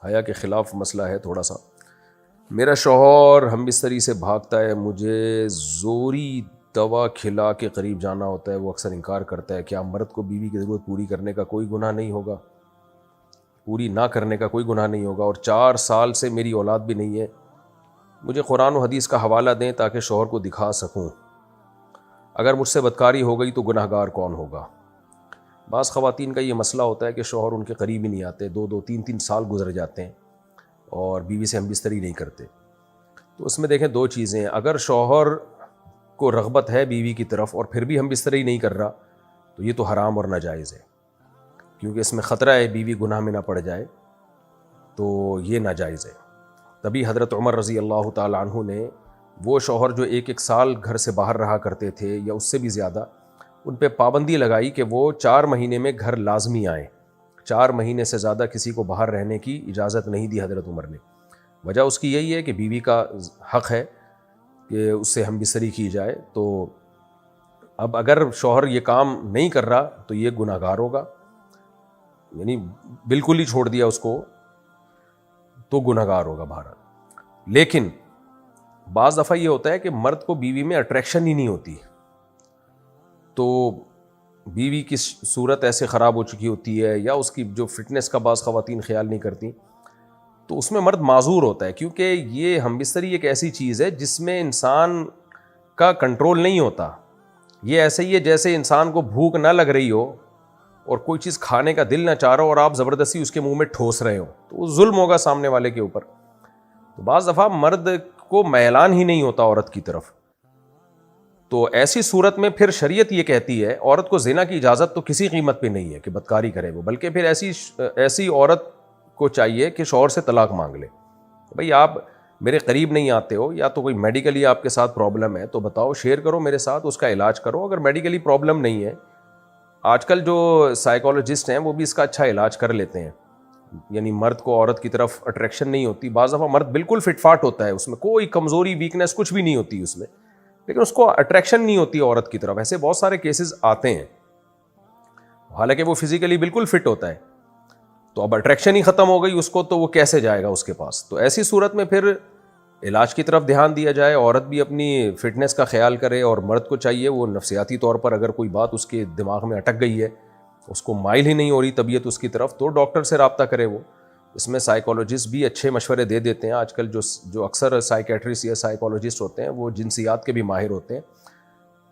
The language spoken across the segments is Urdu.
حیا کے خلاف مسئلہ ہے تھوڑا سا. میرا شوہر ہم بستری سے بھاگتا ہے, مجھے زوری دوا کھلا کے قریب جانا ہوتا ہے, وہ اکثر انکار کرتا ہے. کیا مرد کو بیوی کی ضرورت پوری کرنے کا کوئی گناہ نہیں ہوگا؟ پوری نہ کرنے کا کوئی گناہ نہیں ہوگا. اور 4 سال سے میری اولاد بھی نہیں ہے. مجھے قرآن و حدیث کا حوالہ دیں تاکہ شوہر کو دکھا سکوں. اگر مجھ سے بدکاری ہو گئی تو گناہ گار کون ہوگا؟ بعض خواتین کا یہ مسئلہ ہوتا ہے کہ شوہر ان کے قریب ہی نہیں آتے, 2 3 سال گزر جاتے ہیں اور بیوی سے ہم بستری نہیں کرتے. تو اس میں دیکھیں 2 چیزیں ہیں. اگر شوہر کو رغبت ہے بیوی کی طرف اور پھر بھی ہم بستری نہیں کر رہا تو یہ تو حرام اور ناجائز ہے, کیونکہ اس میں خطرہ ہے بیوی گناہ میں نہ پڑ جائے, تو یہ ناجائز ہے. تبھی حضرت عمر رضی اللہ تعالیٰ عنہ نے وہ شوہر جو 1 سال گھر سے باہر رہا کرتے تھے یا اس سے بھی زیادہ, ان پہ پابندی لگائی کہ وہ 4 مہینے میں گھر لازمی آئیں. 4 مہینے سے زیادہ کسی کو باہر رہنے کی اجازت نہیں دی حضرت عمر نے. وجہ اس کی یہی ہے کہ بیوی کا حق ہے کہ اس سے ہم بستری کی جائے. تو اب اگر شوہر یہ کام نہیں کر رہا تو یہ گناہ گار ہوگا, یعنی بالکل ہی چھوڑ دیا اس کو تو گناہ گار ہوگا بہرحال. لیکن بعض دفعہ یہ ہوتا ہے کہ مرد کو بیوی میں اٹریکشن ہی نہیں ہوتی, تو بیوی کی صورت ایسے خراب ہو چکی ہوتی ہے یا اس کی جو فٹنس کا بعض خواتین خیال نہیں کرتی, تو اس میں مرد معذور ہوتا ہے. کیونکہ یہ ہم بستری ایک ایسی چیز ہے جس میں انسان کا کنٹرول نہیں ہوتا. یہ ایسے ہی ہے جیسے انسان کو بھوک نہ لگ رہی ہو اور کوئی چیز کھانے کا دل نہ چاہ رہا ہو اور آپ زبردستی اس کے منہ میں ٹھوس رہے ہو, تو وہ ظلم ہوگا سامنے والے کے اوپر. تو بعض دفعہ مرد کو میلان ہی نہیں ہوتا عورت کی طرف, تو ایسی صورت میں پھر شریعت یہ کہتی ہے عورت کو زنا کی اجازت تو کسی قیمت پہ نہیں ہے کہ بدکاری کرے وہ, بلکہ پھر ایسی عورت کو چاہیے کہ شوہر سے طلاق مانگ لے. بھئی آپ میرے قریب نہیں آتے ہو, یا تو کوئی میڈیکلی آپ کے ساتھ پرابلم ہے تو بتاؤ, شیئر کرو میرے ساتھ, اس کا علاج کرو. اگر میڈیکلی پرابلم نہیں ہے, آج کل جو سائیکالوجسٹ ہیں وہ بھی اس کا اچھا علاج کر لیتے ہیں, یعنی مرد کو عورت کی طرف اٹریکشن نہیں ہوتی. بعض دفعہ مرد بالکل فٹ فاٹ ہوتا ہے, اس میں کوئی کمزوری ویکنس کچھ بھی نہیں ہوتی اس میں, لیکن اس کو اٹریکشن نہیں ہوتی عورت کی طرف. ایسے بہت سارے کیسز آتے ہیں, حالانکہ وہ فزیکلی بالکل فٹ ہوتا ہے. تو اب اٹریکشن ہی ختم ہو گئی اس کو, تو وہ کیسے جائے گا اس کے پاس؟ تو ایسی صورت میں پھر علاج کی طرف دھیان دیا جائے. عورت بھی اپنی فٹنس کا خیال کرے اور مرد کو چاہیے وہ نفسیاتی طور پر اگر کوئی بات اس کے دماغ میں اٹک گئی ہے, اس کو مائل ہی نہیں ہو رہی طبیعت اس کی طرف, تو ڈاکٹر سے رابطہ کرے. وہ اس میں سائیکالوجسٹ بھی اچھے مشورے دے دیتے ہیں. آج کل جو اکثر سائیکیٹرسٹ یا سائیکالوجسٹ ہوتے ہیں وہ جنسیات کے بھی ماہر ہوتے ہیں,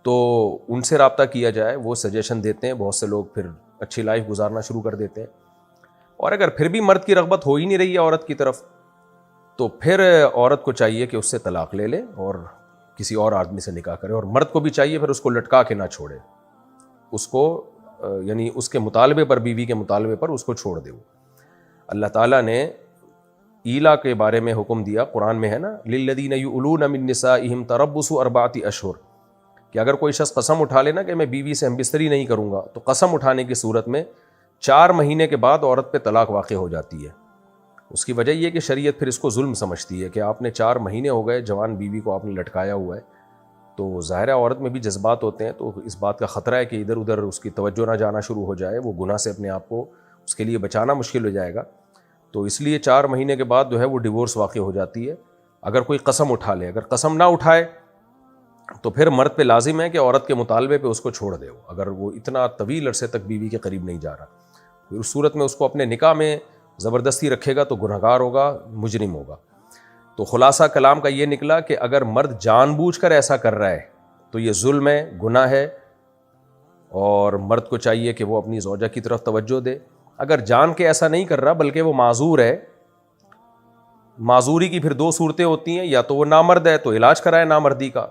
تو ان سے رابطہ کیا جائے, وہ سجیشن دیتے ہیں. بہت سے لوگ پھر اچھی لائف گزارنا شروع کر دیتے ہیں. اور اگر پھر بھی مرد کی رغبت ہو ہی نہیں رہی ہے عورت کی طرف, تو پھر عورت کو چاہیے کہ اس سے طلاق لے لے اور کسی اور آدمی سے نکاح کرے. اور مرد کو بھی چاہیے پھر اس کو لٹکا کے نہ چھوڑے, اس کو یعنی اس کے مطالبے پر, بیوی کے مطالبے پر اس کو چھوڑ دے. وہ اللہ تعالیٰ نے ایلا کے بارے میں حکم دیا, قرآن میں ہے نا, للذین یؤلون من نسائہم تربص 4 اشہر, کہ اگر کوئی شخص قسم اٹھا لینا کہ میں بیوی سے ہم بستری نہیں کروں گا, تو قسم اٹھانے کی صورت میں 4 مہینے کے بعد عورت پہ طلاق واقع ہو جاتی ہے. اس کی وجہ یہ کہ شریعت پھر اس کو ظلم سمجھتی ہے کہ آپ نے 4 مہینے ہو گئے, جوان بیوی کو آپ نے لٹکایا ہوا ہے. تو ظاہر عورت میں بھی جذبات ہوتے ہیں, تو اس بات کا خطرہ ہے کہ ادھر ادھر اس کی توجہ نہ جانا شروع ہو جائے, وہ گناہ سے اپنے آپ کو اس کے لیے بچانا مشکل ہو جائے گا. تو اس لیے 4 مہینے کے بعد جو ہے وہ ڈیورس واقع ہو جاتی ہے اگر کوئی قسم اٹھا لے. اگر قسم نہ اٹھائے تو پھر مرد پہ لازم ہے کہ عورت کے مطالبے پہ اس کو چھوڑ دے. اگر وہ اتنا طویل عرصے تک بیوی کے قریب نہیں جا رہا, پھر اس صورت میں اس کو اپنے نکاح میں زبردستی رکھے گا تو گنہگار ہوگا, مجرم ہوگا. تو خلاصہ کلام کا یہ نکلا کہ اگر مرد جان بوجھ کر ایسا کر رہا ہے تو یہ ظلم ہے, گناہ ہے, اور مرد کو چاہیے کہ وہ اپنی زوجہ کی طرف توجہ دے. اگر جان کے ایسا نہیں کر رہا بلکہ وہ معذور ہے, معذوری کی پھر 2 صورتیں ہوتی ہیں, یا تو وہ نامرد ہے تو علاج کرائے نامردی کا,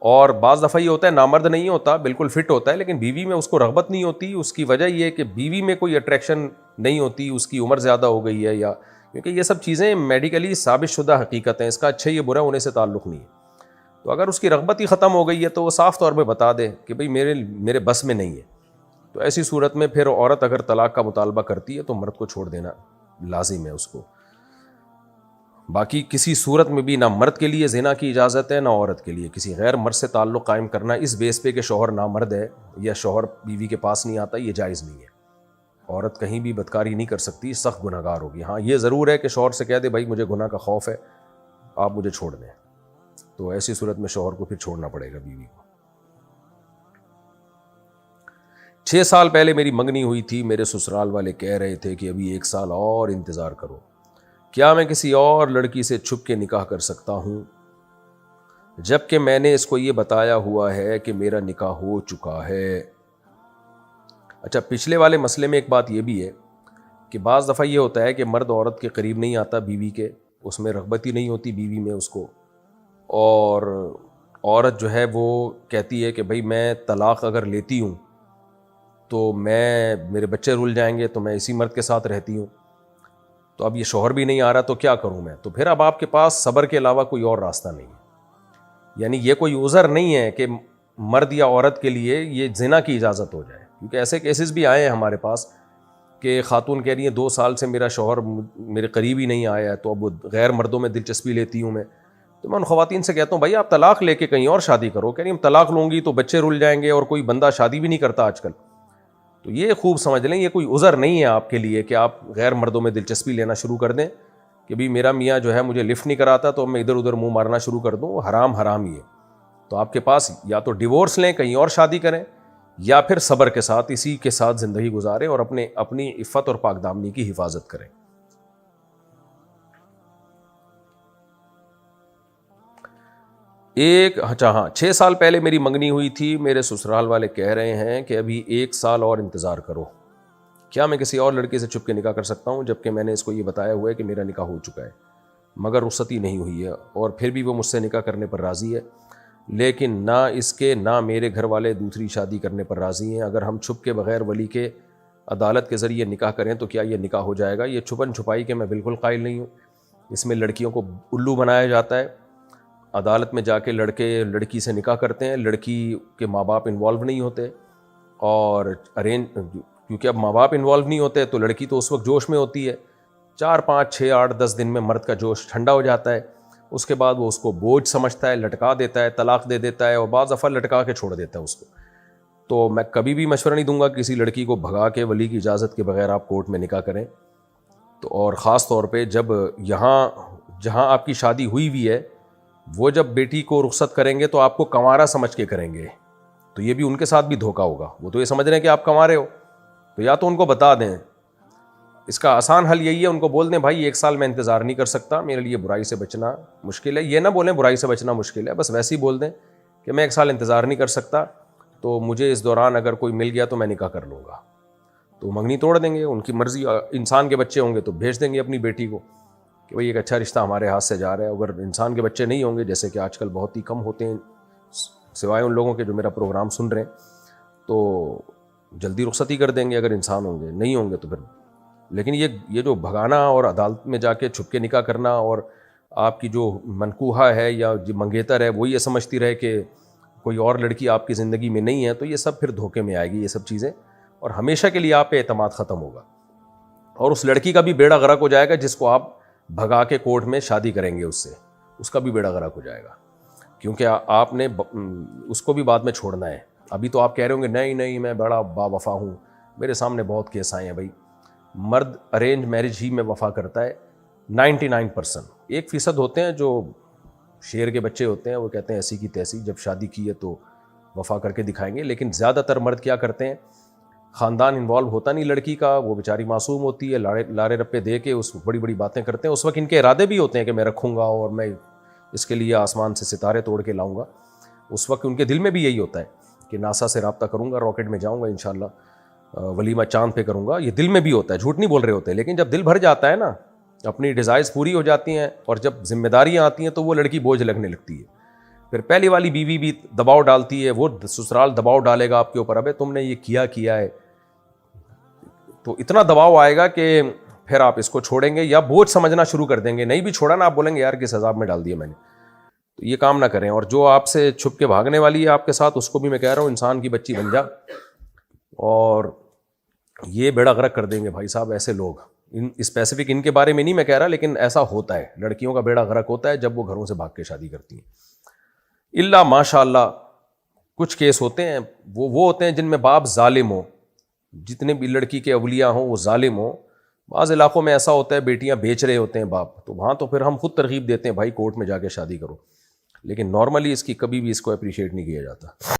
اور بعض دفعہ یہ ہوتا ہے نامرد نہیں ہوتا, بالکل فٹ ہوتا ہے, لیکن بیوی میں اس کو رغبت نہیں ہوتی. اس کی وجہ یہ کہ بیوی میں کوئی اٹریکشن نہیں ہوتی, اس کی عمر زیادہ ہو گئی ہے, یا کیونکہ یہ سب چیزیں میڈیکلی ثابت شدہ حقیقت ہیں, اس کا اچھا یا برا ہونے سے تعلق نہیں ہے. تو اگر اس کی رغبت ہی ختم ہو گئی ہے تو وہ صاف طور پہ بتا دے کہ بھئی میرے بس میں نہیں ہے. تو ایسی صورت میں پھر عورت اگر طلاق کا مطالبہ کرتی ہے تو مرد کو چھوڑ دینا لازم ہے اس کو. باقی کسی صورت میں بھی نہ مرد کے لیے زنا کی اجازت ہے نہ عورت کے لیے کسی غیر مرد سے تعلق قائم کرنا اس بیس پہ کہ شوہر نامرد ہے یا شوہر بیوی کے پاس نہیں آتا, یہ جائز نہیں ہے. عورت کہیں بھی بدکاری نہیں کر سکتی، سخت گناہ گار ہوگی. ہاں یہ ضرور ہے کہ شوہر سے کہہ دے بھائی مجھے گناہ کا خوف ہے، آپ مجھے چھوڑ دیں، تو ایسی صورت میں شوہر کو پھر چھوڑنا پڑے گا بیوی کو. 6 سال پہلے میری منگنی ہوئی تھی، میرے سسرال والے کہہ رہے تھے کہ ابھی 1 سال اور انتظار کرو. کیا میں کسی اور لڑکی سے چھپ کے نکاح کر سکتا ہوں جبکہ میں نے اس کو یہ بتایا ہوا ہے کہ میرا نکاح ہو چکا ہے؟ اچھا، پچھلے والے مسئلے میں ایک بات یہ بھی ہے کہ بعض دفعہ یہ ہوتا ہے کہ مرد عورت کے قریب نہیں آتا بیوی کے، اس میں رغبت ہی نہیں ہوتی بیوی میں اس کو، اور عورت جو ہے وہ کہتی ہے کہ بھئی میں طلاق اگر لیتی ہوں تو میرے بچے رول جائیں گے، تو میں اسی مرد کے ساتھ رہتی ہوں، تو اب یہ شوہر بھی نہیں آ رہا تو کیا کروں میں؟ تو پھر اب آپ کے پاس صبر کے علاوہ کوئی اور راستہ نہیں ہے. یعنی یہ کوئی عذر نہیں ہے کہ مرد یا عورت کے لیے یہ زنا کی اجازت ہو جائے، کیونکہ ایسے کیسز بھی آئے ہیں ہمارے پاس کہ خاتون کہہ رہی ہیں 2 سال سے میرا شوہر میرے قریب ہی نہیں آیا ہے، تو اب وہ غیر مردوں میں دلچسپی لیتی ہوں میں. تو میں ان خواتین سے کہتا ہوں بھائی آپ طلاق لے کے کہیں اور شادی کرو. کہہ رہی ہم طلاق لوں گی تو بچے رول جائیں گے، اور کوئی بندہ شادی بھی نہیں کرتا آج کل. تو یہ خوب سمجھ لیں یہ کوئی عذر نہیں ہے آپ کے لیے کہ آپ غیر مردوں میں دلچسپی لینا شروع کر دیں کہ بھی میرا میاں جو ہے مجھے لفٹ نہیں کراتا تو میں ادھر ادھر منہ مارنا شروع کر دوں. حرام ہی ہے. تو آپ کے پاس یا تو ڈیورس لیں، کہیں اور شادی کریں، یا پھر صبر کے ساتھ اسی کے ساتھ زندگی گزاریں اور اپنی عفت اور پاک دامنی کی حفاظت کریں. اچھا ہاں، 6 سال پہلے میری منگنی ہوئی تھی، میرے سسرال والے کہہ رہے ہیں کہ ابھی 1 سال اور انتظار کرو. کیا میں کسی اور لڑکی سے چھپ کے نکاح کر سکتا ہوں جبکہ میں نے اس کو یہ بتایا ہوا ہے کہ میرا نکاح ہو چکا ہے مگر رخصتی نہیں ہوئی ہے، اور پھر بھی وہ مجھ سے نکاح کرنے پر راضی ہے، لیکن نہ اس کے نہ میرے گھر والے دوسری شادی کرنے پر راضی ہیں. اگر ہم چھپ کے بغیر ولی کے عدالت کے ذریعے نکاح کریں تو کیا یہ نکاح ہو جائے گا؟ یہ چھپن چھپائی کے میں بالکل قائل نہیں ہوں. اس میں لڑکیوں کو الو بنایا جاتا ہے. عدالت میں جا کے لڑکے لڑکی سے نکاح کرتے ہیں، لڑکی کے ماں باپ انوالو نہیں ہوتے، اور کیونکہ اب ماں باپ انوالو نہیں ہوتے تو لڑکی تو اس وقت جوش میں ہوتی ہے. 4 5 6 8 10 دن میں مرد کا جوش ٹھنڈا ہو جاتا ہے. اس کے بعد وہ اس کو بوجھ سمجھتا ہے، لٹکا دیتا ہے، طلاق دے دیتا ہے، اور بعض دفعہ لٹکا کے چھوڑ دیتا ہے اس کو. تو میں کبھی بھی مشورہ نہیں دوں گا کہ کسی لڑکی کو بھگا کے ولی کی اجازت کے بغیر آپ کورٹ میں نکاح کریں. تو اور خاص طور پہ جب جہاں آپ کی شادی ہوئی ہوئی ہے وہ جب بیٹی کو رخصت کریں گے تو آپ کو کنوارا سمجھ کے کریں گے، تو یہ بھی ان کے ساتھ بھی دھوکہ ہوگا. وہ تو یہ سمجھ رہے ہیں کہ آپ کنوارے ہو، تو یا تو ان کو بتا دیں. اس کا آسان حل یہی ہے، ان کو بول دیں بھائی 1 سال میں انتظار نہیں کر سکتا، میرے لیے برائی سے بچنا مشکل ہے. یہ نہ بولیں برائی سے بچنا مشکل ہے، بس ویسے ہی بول دیں کہ میں 1 سال انتظار نہیں کر سکتا، تو مجھے اس دوران اگر کوئی مل گیا تو میں نکاح کر لوں گا. تو منگنی توڑ دیں گے، ان کی مرضی. انسان کے بچے ہوں گے تو بھیج دیں گے اپنی بیٹی کو کہ بھئی ایک اچھا رشتہ ہمارے ہاتھ سے جا رہا ہے. اگر انسان کے بچے نہیں ہوں گے، جیسے کہ آج کل بہت ہی کم ہوتے ہیں سوائے ان لوگوں کے جو میرا پروگرام سن رہے ہیں، تو جلدی رخصتی کر دیں گے اگر انسان ہوں گے. نہیں ہوں گے تو پھر. لیکن یہ جو بھگانا اور عدالت میں جا کے چھپ کے نکاح کرنا، اور آپ کی جو منکوحہ ہے یا جو منگیتر ہے وہ یہ سمجھتی رہے کہ کوئی اور لڑکی آپ کی زندگی میں نہیں ہے، تو یہ سب پھر دھوکے میں آئے گی یہ سب چیزیں، اور ہمیشہ کے لیے آپ پہ اعتماد ختم ہوگا. اور اس لڑکی کا بھی بیڑا غرق ہو جائے گا جس کو آپ بھگا کے کورٹ میں شادی کریں گے اس کا بھی بیڑا غرق ہو جائے گا، کیونکہ آپ نے اس کو بھی بعد میں چھوڑنا ہے. ابھی تو آپ کہہ رہے ہوں گے نہیں میں بڑا با وفا ہوں. میرے سامنے بہت کیس آئے ہیں بھائی. مرد ارینج میرج ہی میں وفا کرتا ہے 99%. 1% ہوتے ہیں جو شیر کے بچے ہوتے ہیں، وہ کہتے ہیں ایسی کی تیسی، جب شادی کی ہے تو وفا کر کے دکھائیں گے. لیکن زیادہ تر مرد کیا کرتے ہیں، خاندان انوالو ہوتا نہیں لڑکی کا، وہ بیچاری معصوم ہوتی ہے، لارے رپے دے کے اس بڑی بڑی باتیں کرتے ہیں. اس وقت ان کے ارادے بھی ہوتے ہیں کہ میں رکھوں گا اور میں اس کے لیے آسمان سے ستارے توڑ کے لاؤں گا. اس وقت ان کے دل میں بھی یہی ہوتا ہے کہ ناسا سے رابطہ کروں گا، راکٹ میں جاؤں گا انشاءاللہ، ولیمہ چاند پہ کروں گا. یہ دل میں بھی ہوتا ہے، جھوٹ نہیں بول رہے ہوتے. لیکن جب دل بھر جاتا ہے نا، اپنی ڈیزائرز پوری ہو جاتی ہیں اور جب ذمہ داریاں آتی ہیں تو وہ لڑکی بوجھ لگنے لگتی ہے. پھر پہلی والی بیوی بھی دباؤ ڈالتی ہے، وہ سسرال دباؤ ڈالے گا آپ کے اوپر، ابے تم نے یہ کیا ہے. تو اتنا دباؤ آئے گا کہ پھر آپ اس کو چھوڑیں گے یا بوجھ سمجھنا شروع کر دیں گے. نہیں بھی چھوڑا نا، آپ بولیں گے یار کس عذاب میں ڈال دیا میں نے. تو یہ کام نہ کریں. اور جو آپ سے چھپ کے بھاگنے والی ہے آپ کے ساتھ، اس کو بھی میں کہہ رہا ہوں انسان کی بچی بن جا، اور یہ بیڑا غرق کر دیں گے بھائی صاحب ایسے لوگ. اسپیسیفک ان کے بارے میں نہیں میں کہہ رہا، لیکن ایسا ہوتا ہے، لڑکیوں کا بیڑا غرق ہوتا ہے جب وہ گھروں سے بھاگ کے شادی کرتی ہیں. اللہ ماشاء اللہ کچھ کیس ہوتے ہیں وہ ہوتے ہیں جن میں باپ ظالم ہو، جتنے بھی لڑکی کے اولیاء ہوں وہ ظالم ہوں. بعض علاقوں میں ایسا ہوتا ہے بیٹیاں بیچ رہے ہوتے ہیں باپ, تو وہاں تو پھر ہم خود ترغیب دیتے ہیں بھائی کورٹ میں جا کے شادی کرو, لیکن نارملی اس کی کبھی بھی اس کو اپریشیٹ نہیں کیا جاتا.